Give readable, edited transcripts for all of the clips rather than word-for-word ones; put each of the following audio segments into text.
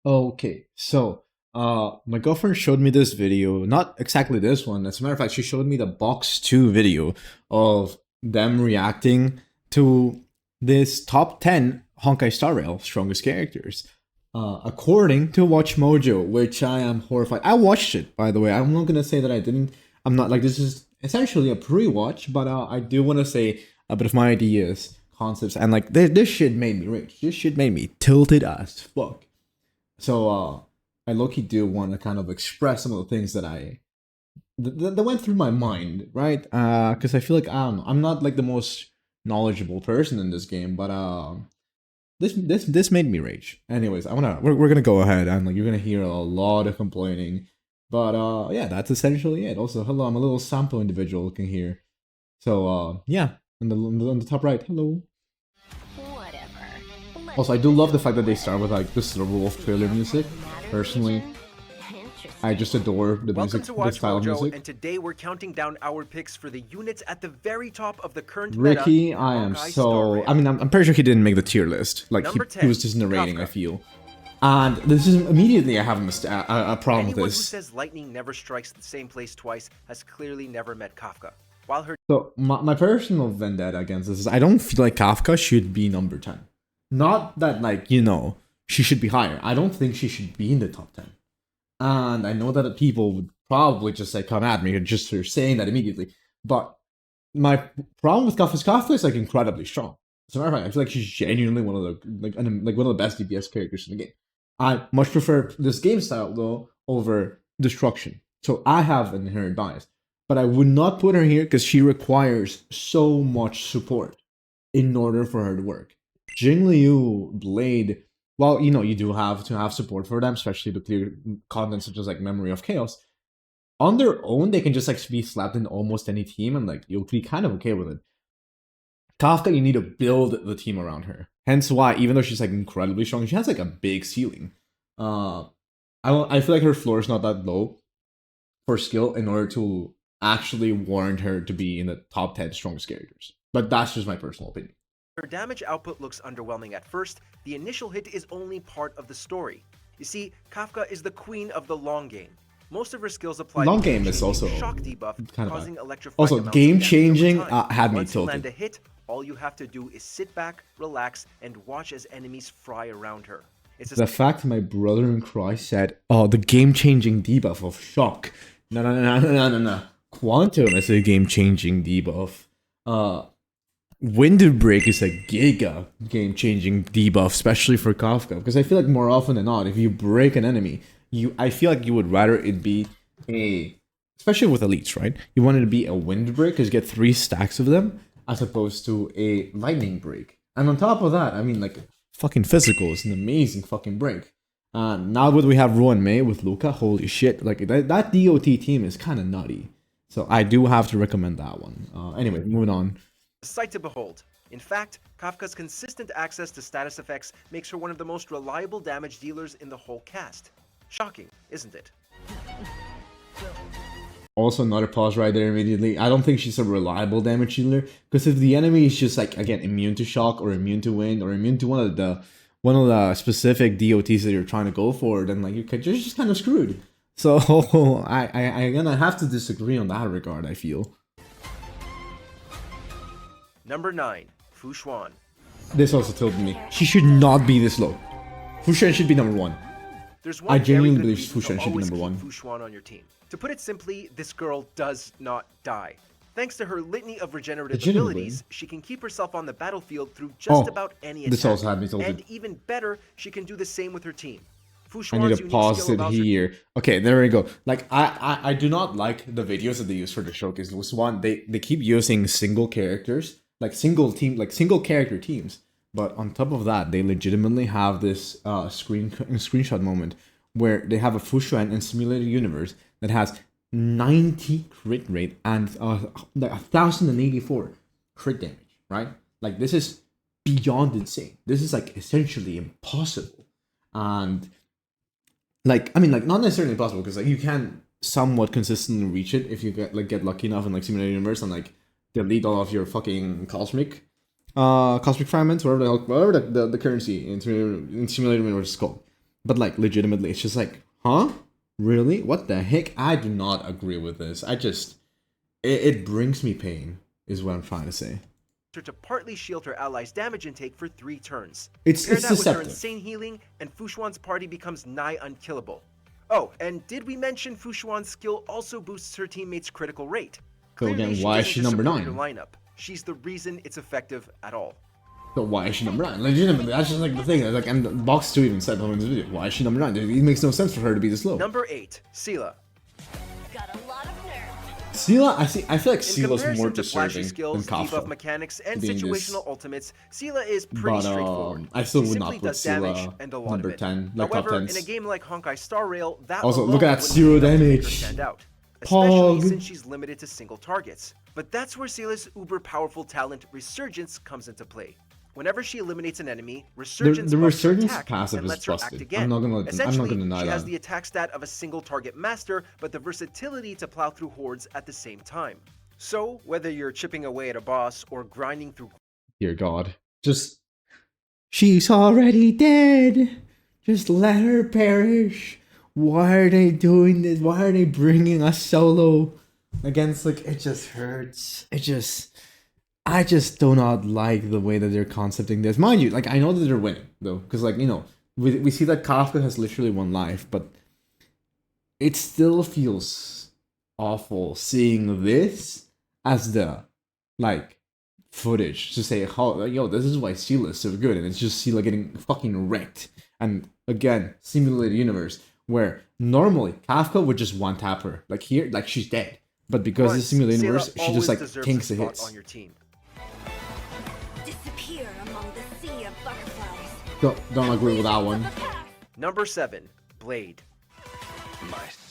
Okay, so my girlfriend showed me this video, not exactly this one. As a matter of fact, she showed me the box 2 video of them reacting to this top 10 Honkai Star Rail strongest characters. According to WatchMojo, which I am horrified. I watched it, by the way. I'm not gonna say that I didn't. I'm not like this is essentially a pre-watch, but I do want to say a bit of my ideas, concepts, and like this shit made me rage. This shit made me tilted as fuck. So I low-key do want to kind of express some of the things that that went through my mind, right? Because I feel like I don't know, I'm not like the most knowledgeable person in this game, but this made me rage. Anyways, we're gonna go ahead and like you're gonna hear a lot of complaining, but yeah, that's essentially it. Also, hello, I'm a little sample individual looking here. So yeah, on the top right, hello. Also, I do love the fact that they start with like this Wolf trailer music. Personally, I just adore the Welcome music, to the style of WatchMojo, music. and today we're counting down our picks for the units at the very top of the current Ricky, meta. I am Honkai Star so. Rail. I mean, I'm pretty sure he didn't make the tier list. Like Number he 10, was just narrating. I Kafka. feel, and this is immediately I have a problem with Anyone who this. says lightning never strikes the same place twice has clearly never met Kafka. While her So my personal vendetta against this is I don't feel like Kafka should be number 10. Not that like she should be higher. I don't think she should be in the top 10. And I know that people would probably just like come at me just for saying that immediately. But my problem with Kafka is like incredibly strong. As a matter of fact, I feel like she's genuinely one of the like one of the best DPS characters in the game. I much prefer this game style though over destruction. So I have an inherent bias. But I would not put her here because she requires so much support in order for her to work. Jingliu, Blade, well, you do have to have support for them, especially to clear content such as like Memory of Chaos. On their own, they can just like be slapped in almost any team and like you'll be kind of okay with it. Kafka, you need to build the team around her. Hence why, even though she's like incredibly strong, she has like a big ceiling. I feel like her floor is not that low for skill in order to actually warrant her to be in the top 10 strongest characters. But that's just my personal opinion. damage output looks underwhelming at first, the initial hit is only part of the story. You see, Kafka is the queen of the long game. Most of her skills apply Long to game is also shock debuff, kind of causing electrifying also amounts of game damage changing. over time. Had me Once you land a tilted. hit, all you have to do is sit back, relax, and watch as enemies fry around her. The fact my brother in Christ said, "Oh, the game changing debuff of shock." No. Quantum is a game changing debuff. Wind Break is a giga game changing debuff, especially for Kafka. Because I feel like more often than not, if you break an enemy, I feel like you would rather it be especially with elites, right? You want it to be a Wind Break because you get 3 stacks of them, as opposed to a Lightning Break. And on top of that, I mean, like, fucking physical is an amazing fucking break. Now that we have ruanmei with Luocha, holy shit, like that DOT team is kind of nutty. So I do have to recommend that one. Anyway, moving on. A sight to behold. In fact, Kafka's consistent access to status effects makes her one of the most reliable damage dealers in the whole cast. Shocking, isn't it? Also, another pause right there immediately. I don't think she's a reliable damage dealer because if the enemy is just like again immune to shock or immune to wind or immune to one of the specific DOTs that you're trying to go for, then like you're just kind of screwed. So I'm gonna have to disagree on that regard. I feel. Number 9, Fu Xuan. This also tilted me. She should not be this low. Fu Xuan should be number 1. There's one I genuinely very good believe Fu reason Xuan to should be always number keep 1. Fu Xuan on your team. To put it simply, this girl does not die. Thanks to her litany of regenerative abilities, she can keep herself on the battlefield through just about any attack. This also had me tilted. And even better, she can do the same with her team. Fu I Xuan's need to unique pause skill it allows her here. Okay, there we go. Like I do not like the videos that they use for the showcase. This one, they keep using single characters, like single character teams. But on top of that, they legitimately have this screenshot moment where they have a Fu Xuan in simulated universe that has 90 crit rate and like 1084 crit damage, right? Like this is beyond insane. This is like essentially impossible. And like I mean like not necessarily impossible because like you can somewhat consistently reach it if you get lucky enough in like simulated universe and like delete all of your fucking cosmic fragments, whatever the currency in simulated universe is called. But like legitimately, it's just like, huh? Really? What the heck? I do not agree with this. It brings me pain, is what I'm trying to say. To partly shield her allies' damage intake for 3 turns. It's Pair that with her deceptive. insane healing, and Fu Xuan's party becomes nigh unkillable. Oh, and did we mention Fu Xuan's skill also boosts her teammates' critical rate? So Clearly, again, she why is doesn't she just number support 9? your lineup. She's the reason it's effective at all. So why is she number 9? Legitimately, that's just like the thing. Like, and Box 2 even said in this video, why is she number 9? It makes no sense for her to be this low. Number 8, Seele. Got a lot of nerve. Seele, I feel like Seele's more to flashy deserving skills, than debuff Kafka. mechanics, and being situational this. ultimates, Seele is pretty straightforward. I still She would simply not put does damage Seele and a lot number of it. 10, like However, top in 10s. a game like Honkai Star Rail, that Also, alone look at that wouldn't 0 be enough to make her damage. stand out, especially Pog. since she's limited to single targets. But that's where Seele's uber-powerful talent Resurgence comes into play. Whenever she eliminates an enemy, Resurgence the buffs her Resurgence attack passive and is lets her busted. act again. I'm not gonna Essentially, deny she has that. the attack stat of a single target master, but the versatility to plow through hordes at the same time. So, whether you're chipping away at a boss or grinding through... Dear God. Just... She's already dead! Just let her perish! Why are they doing this? Why are they bringing us solo against, like, it just hurts. I just do not like the way that they're concepting this. Mind you, like, I know that they're winning, though. Because, like, you know, we see that Kafka has literally won life, but it still feels awful seeing this as the, like, footage to say, how, yo, this is why Seele is so good, and it's just Seele getting fucking wrecked. And again, simulated universe, where normally Kafka would just one-tap her. Like here, like she's dead. But because it's simulated universe, she just like tanks the hits. On your team. Disappear among the sea of butterflies. Don't agree with that one. Number 7, Blade.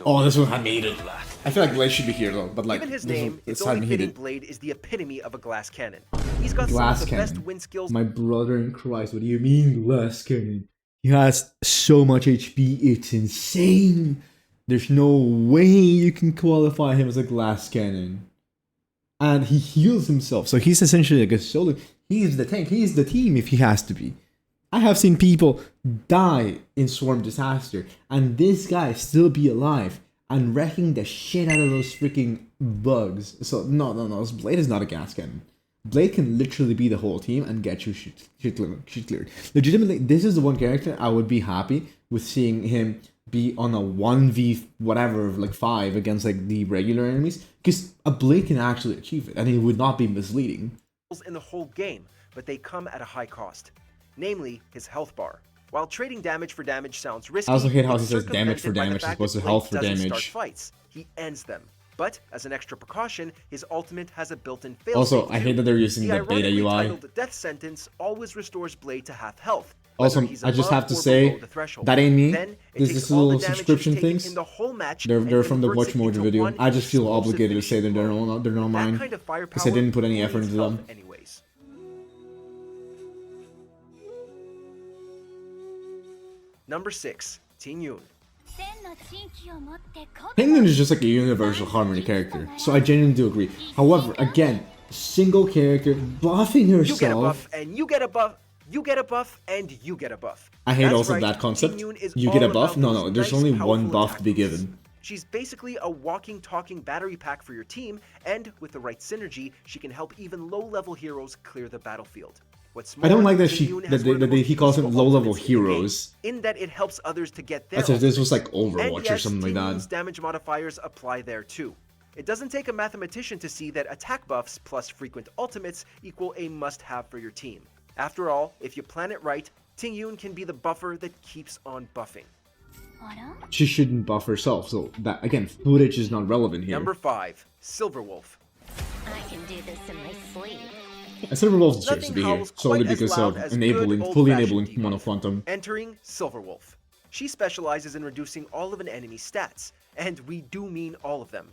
Oh, this one had me heated. I feel like Blade should be here though, but like Given his this name, one, it's had only me fitting heated. Blade is the epitome of a glass cannon. He's got Glass some of the best cannon. win skills. My brother in Christ, what do you mean glass cannon? He has so much HP, it's insane. There's no way you can qualify him as a glass cannon. And he heals himself, so he's essentially like a solo. He's the tank, he's the team if he has to be. I have seen people die in Swarm Disaster, and this guy still be alive and wrecking the shit out of those freaking bugs. So no, Blade is not a gas cannon. Blade can literally be the whole team and get you shit cleared. Legitimately, this is the one character I would be happy with seeing him be on a 1v whatever, like 5 against like the regular enemies, because a Blade can actually achieve it, and it would not be misleading. In the whole game, but they come at a high cost, namely his health bar. While trading damage for damage sounds risky, I also hate how he it's says damage for circumvented by the damage as fact opposed that to Blade health for doesn't damage. Start fights. He ends them. But as an extra precaution, his ultimate has a built-in failsafe. Also, I hate that they're using the beta ironically UI. titled Death Sentence always restores Blade to half health. Also, whether he's I just above have to or say, below the threshold. that ain't me. Then it This takes is all the little damage subscription he's taken things. in the whole match They're and from the converts it WatchMojo into video. one I just feel explosive obligated to say that finishing they're not blow. mine. That kind of firepower Because I didn't put any effort needs into health them. anyways. Number 6, Tingyun. Tingyun is just like a universal harmony character, so I genuinely do agree. However, again, single character buffing You get a herself. buff, and you get a buff. You get a buff, and you get a buff. I hate That's also right, that concept. Tingyun is You get a all buff? about No, those there's nice, only one powerful buff to be attack boosts. given. She's basically a walking, talking battery pack for your team, and with the right synergy, she can help even low-level heroes clear the battlefield. What's more, I don't like that Tingyun has one of the he most calls them useful low-level ultimates in the game, heroes. in that it helps others to get their As if this was like ultimates. Overwatch And yes, or something like Tingyun's that. damage modifiers apply there too. It doesn't take a mathematician to see that attack buffs plus frequent ultimates equal a must-have for your team. After all, if you plan it right, Tingyun can be the buffer that keeps on buffing. She shouldn't buff herself, so that again, footage is not relevant here. Number 5, Silverwolf. I can do this in my sleep. And Silverwolf deserves to Nothing be here, howls solely quite as because loud of as enabling, good fully old-fashioned enabling debuff. Mono Quantum. Entering Silverwolf. She specializes in reducing all of an enemy's stats, and we do mean all of them.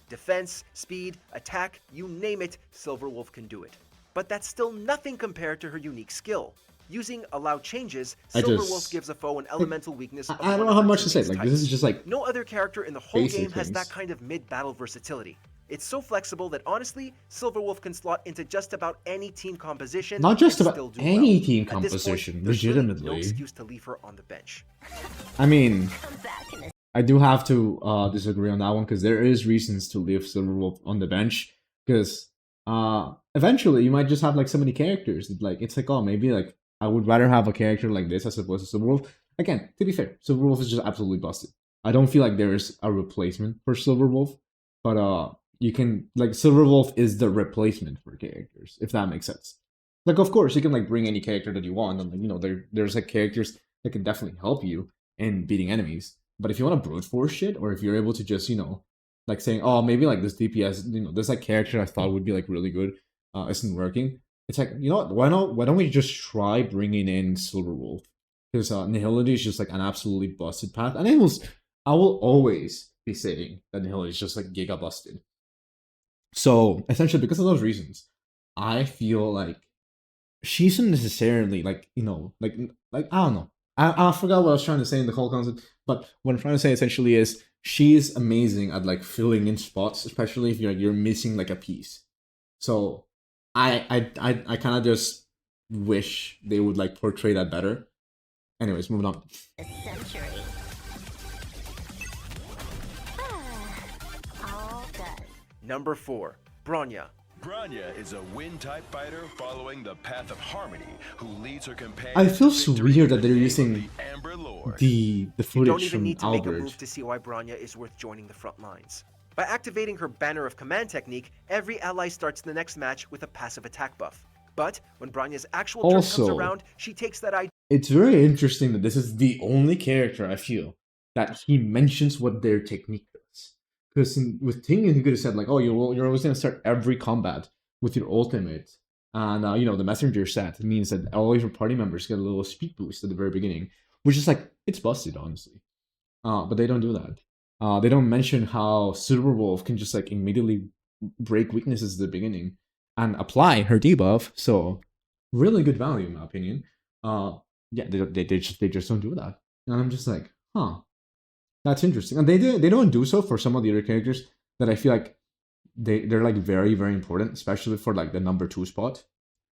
Defense, speed, attack, you name it, Silverwolf can do it. But that's still nothing compared to her unique skill. Using allow changes, Silverwolf gives a foe an elemental weakness. I don't know how much to say. Like, this is just like no other character in the whole basic game has things. that kind of mid-battle versatility. It's so flexible that honestly, Silverwolf can slot into just about any team composition. Not just and about still do any well. team At this point, composition, there's really no legitimately. excuse to leave her on the bench. I mean, I'm back in a I do have to disagree on that one because there is reasons to leave Silverwolf on the bench because eventually you might just have like so many characters that like it's like, oh, maybe like I would rather have a character like this as opposed to Silverwolf. Again, to be fair, Silverwolf is just absolutely busted. I don't feel like there is a replacement for Silverwolf, but you can like Silverwolf is the replacement for characters, if that makes sense. Like of course you can like bring any character that you want, and like, you know, there's like characters that can definitely help you in beating enemies. But if you want to brute force shit, or if you're able to just, you know, like saying, oh, maybe like this DPS, you know, this like character I thought would be like really good, isn't working. It's like, you know what? Why don't we just try bringing in Silverwolf? Because Nihility is just like an absolutely busted path, and I will always be saying that Nihility is just like giga busted. So essentially, because of those reasons, I feel like she isn't necessarily like, you know, like I don't know. I forgot what I was trying to say in the whole concept, but what I'm trying to say essentially is she's amazing at like filling in spots, especially if you're missing like a piece. So I kind of just wish they would like portray that better. Anyways, moving on. century. All done. Number 4, Bronya. Bronya is a wind-type fighter following the path of harmony, who leads her companions. I feel to so victory weird in that the they're name of using the Amber Lord. the You footage don't even from need to make a Albert. move to see why Bronya is worth joining the front lines. By activating her Banner of Command technique, every ally starts the next match with a passive attack buff. But when Bronya's actual turn comes Also, around, she takes that idea It's very interesting that this is the only character I feel that he mentions what their technique is. Because with Tingyun, he could have said like, "Oh, you're always gonna start every combat with your ultimate," and you know the messenger set means that all your party members get a little speed boost at the very beginning, which is like it's busted honestly. But they don't do that. They don't mention how Silverwolf can just like immediately break weaknesses at the beginning and apply her debuff. So really good value in my opinion. Yeah, they just don't do that, and I'm just like, huh, that's interesting. And they don't do so for some of the other characters that I feel like they're like very very important, especially for like the number 2 spot.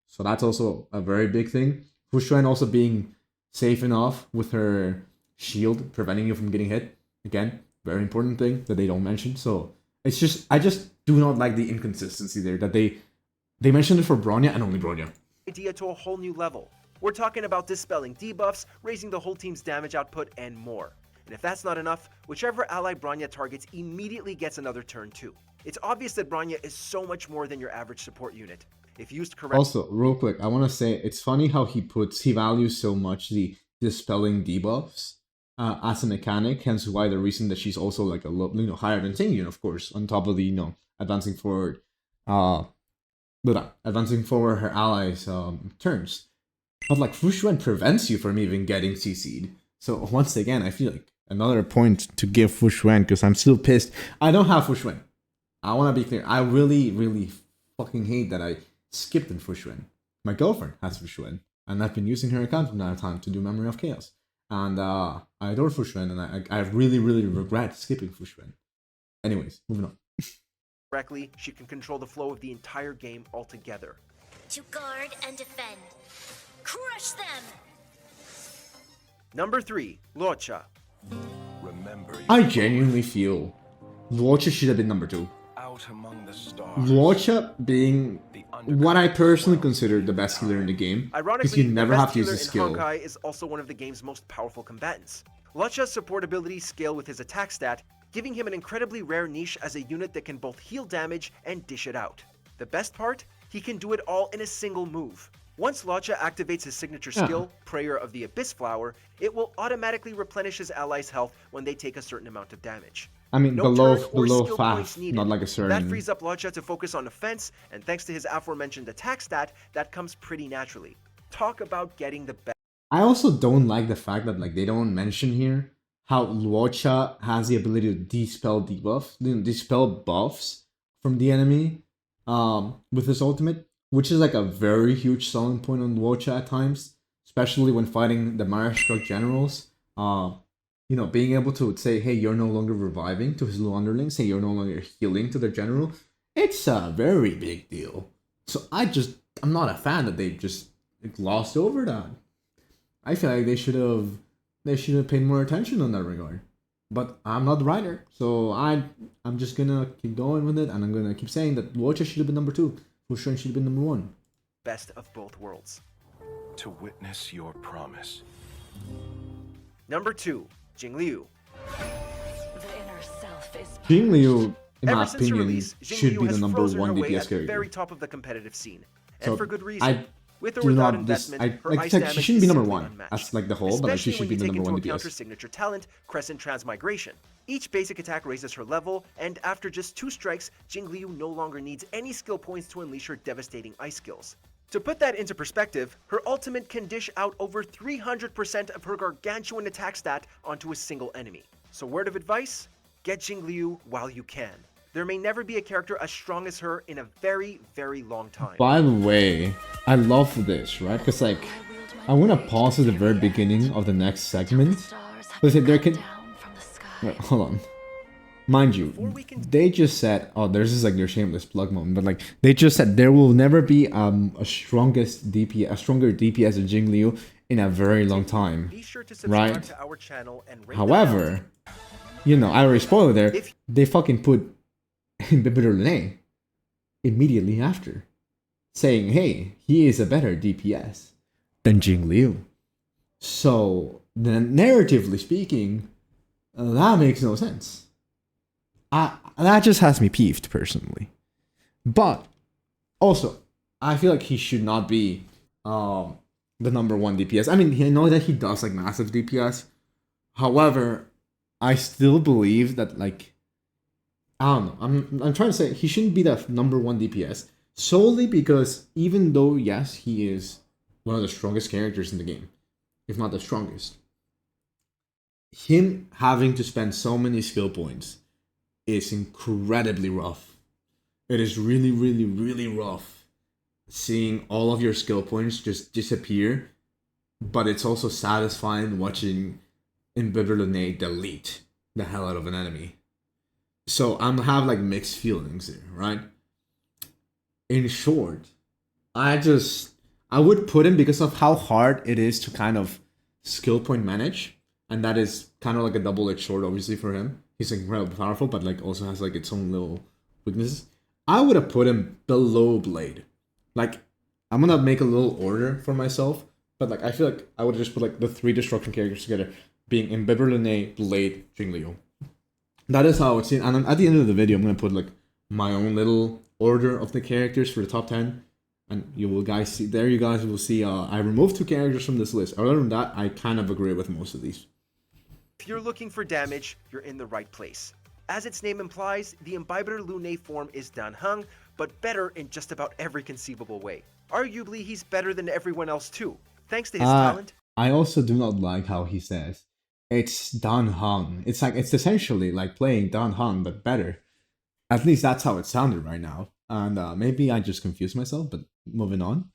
So that's also a very big thing. Fu Xuan also being safe enough with her shield, preventing you from getting hit. Again, very important thing that they don't mention. So it's just I just do not like the inconsistency there that they mentioned it for Bronya and only Bronya. to a whole new level. We're talking about dispelling debuffs, raising the whole team's damage output, and more. And if that's not enough, whichever ally Bronya targets immediately gets another turn too. It's obvious that Bronya is so much more than your average support unit. If used correctly. Also, real quick, I want to say it's funny how he values so much the dispelling debuffs as a mechanic. Hence, why the reason that she's also like a little higher than Tingyun, of course, on top of the advancing forward, advancing forward her allies' turns. But like Fu Xuan prevents you from even getting CC'd. So once again, I feel like another point to give Fu Xuan because I'm still pissed. I don't have Fu Xuan. I want to be clear. I really, really fucking hate that I skipped in Fu Xuan. My girlfriend has Fu Xuan, and I've been using her account from time to time to do Memory of Chaos. And I adore Fu Xuan, and I really, really regret skipping Fu Xuan. Anyways, moving on. Correctly, she can control the flow of the entire game altogether. To guard and defend. Crush them! Number 3, Luocha. Remember, I genuinely feel Luocha should have been number 2. out among the stars. Luocha being what I personally consider the best healer in the game, because Ironically, you never the have best to use healer a skill. in Honkai is also one of the game's most powerful combatants. Luocha's support abilities scale with his attack stat, giving him an incredibly rare niche as a unit that can both heal damage and dish it out. The best part? He can do it all in a single move. Once Luocha activates his signature skill, Prayer of the Abyss Flower, it will automatically replenish his allies' health when they take a certain amount of damage. I mean, No below turn or skill points fast, needed. not like a certain. That frees up Luocha to focus on offense, and thanks to his aforementioned attack stat, that comes pretty naturally. Talk about getting the best. I also don't like the fact that like they don't mention here how Luocha has the ability to dispel dispel buffs from the enemy with his ultimate, which is like a very huge selling point on Luocha at times, especially when fighting the Mara Struck generals. you know, being able to say, hey, you're no longer reviving to his little underlings, say you're no longer healing to their general, it's a very big deal. So I'm not a fan that they just glossed over that. I feel like they should have paid more attention on that regard. But I'm not the writer, so I'm just gonna keep going with it, and I'm gonna keep saying that Luocha should have been number 2. Fu Xuan should have been number 1. Best of both worlds. To witness your promise. Number 2, Jingliu. The inner self is Jingliu, in my Ever since her opinion, release, should Jingliu be has the number frozen 1 her way DPS at the character. very top of the competitive scene, and So, for good reason. I With or do without not investment, her like, ice she damage shouldn't be is number simply 1. unmatched. That's like the whole, but like she Especially should be when the you number take 1 into account her DPS. signature talent, Crescent Transmigration. Each basic attack raises her level, and after just 2 strikes, Jingliu no longer needs any skill points to unleash her devastating ice skills. To put that into perspective, her ultimate can dish out over 300% of her gargantuan attack stat onto a single enemy. So word of advice? Get Jingliu while you can. There may never be a character as strong as her in a very, very long time. By the way, I love this, right? Because like, I want to pause at the very beginning of the next segment. Let's say there can... Wait, hold on. Mind you, they just said, oh, there's this like their shameless plug moment, but like they just said there will never be a stronger DPS than Jingliu in a very long time. Be sure to subscribe Right? to our channel and rate However, you know, I already spoiled there. They fucking put Imbibitor Lunae immediately after, saying, hey, he is a better DPS than Jingliu. So, then narratively speaking, that makes no sense. That just has me peeved, personally. But, also, I feel like he should not be the number 1 DPS. I mean, I know that he does, like, massive DPS. However, I still believe that, like, I don't know. I'm trying to say he shouldn't be the number 1 DPS solely because even though, yes, he is one of the strongest characters in the game, if not the strongest, him having to spend so many skill points is incredibly rough. It is really, really, really rough seeing all of your skill points just disappear, but it's also satisfying watching Imbibitor Lunae delete the hell out of an enemy. So I'm have like mixed feelings there, right? In short, I would put him because of how hard it is to kind of skill point manage, and that is kind of like a double-edged sword, obviously, for him. He's incredibly powerful, but like also has like its own little weaknesses. I would have put him below Blade. Like, I'm gonna make a little order for myself, but like I feel like I would just put like the 3 destruction characters together, being Imbibitor Lunae, Blade, Jingliu. That is how I would see it. And at the end of the video, I'm gonna put like my own little order of the characters for the top 10. And you guys will see I removed 2 characters from this list. Other than that, I kind of agree with most of these. If you're looking for damage, you're in the right place. As its name implies, the Imbibitor Lunae form is Danheng, but better in just about every conceivable way. Arguably, he's better than everyone else too, thanks to his talent. I also do not like how he says it's Danheng. It's like it's essentially like playing Danheng but better. At least that's how it sounded right now. And maybe I just confused myself, but moving on.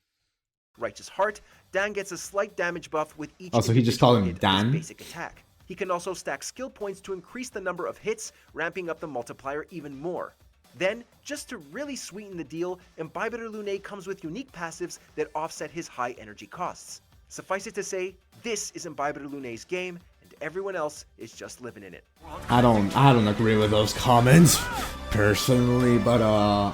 Righteous Heart, Dan gets a slight damage buff with each Also, he just called him individual hit of Dan? his basic attack. He can also stack skill points to increase the number of hits, ramping up the multiplier even more. Then, just to really sweeten the deal, Imbibitor Lunae comes with unique passives that offset his high energy costs. Suffice it to say, this is Imbibitor Lunae's game, and everyone else is just living in it. I don't agree with those comments personally, but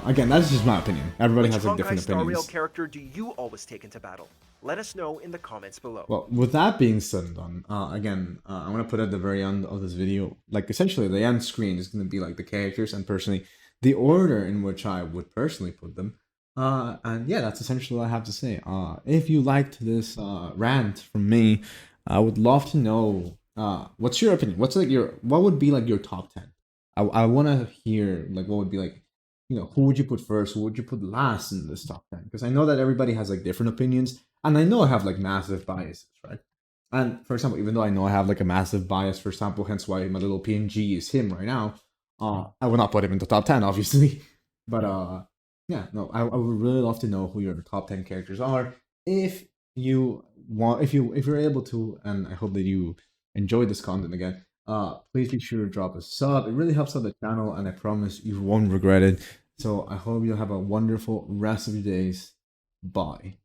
again, that's just my opinion. Everybody has like different Honkai Star Rail opinions. character do you always take into battle? Let us know in the comments below. Well, with that being said and done, again, I'm gonna put at the very end of this video, like essentially the end screen is gonna be like the characters and personally the order in which I would personally put them. And yeah, that's essentially what I have to say. If you liked this rant from me, I would love to know what's your opinion. What would be like your top 10? I want to hear like what would be like, you know, who would you put first? Who would you put last in this top 10? Because I know that everybody has like different opinions, and I know I have like massive biases, right? And for example, even though I know I have like a massive bias, for example, hence why my little PNG is him right now, I would not put him in the top 10, obviously. But yeah, no, I would really love to know who your top 10 characters are. If you want, if you're able to, and I hope that you enjoyed this content again, please be sure to drop a sub. It really helps out the channel, and I promise you won't regret it. So I hope you have a wonderful rest of your days. Bye.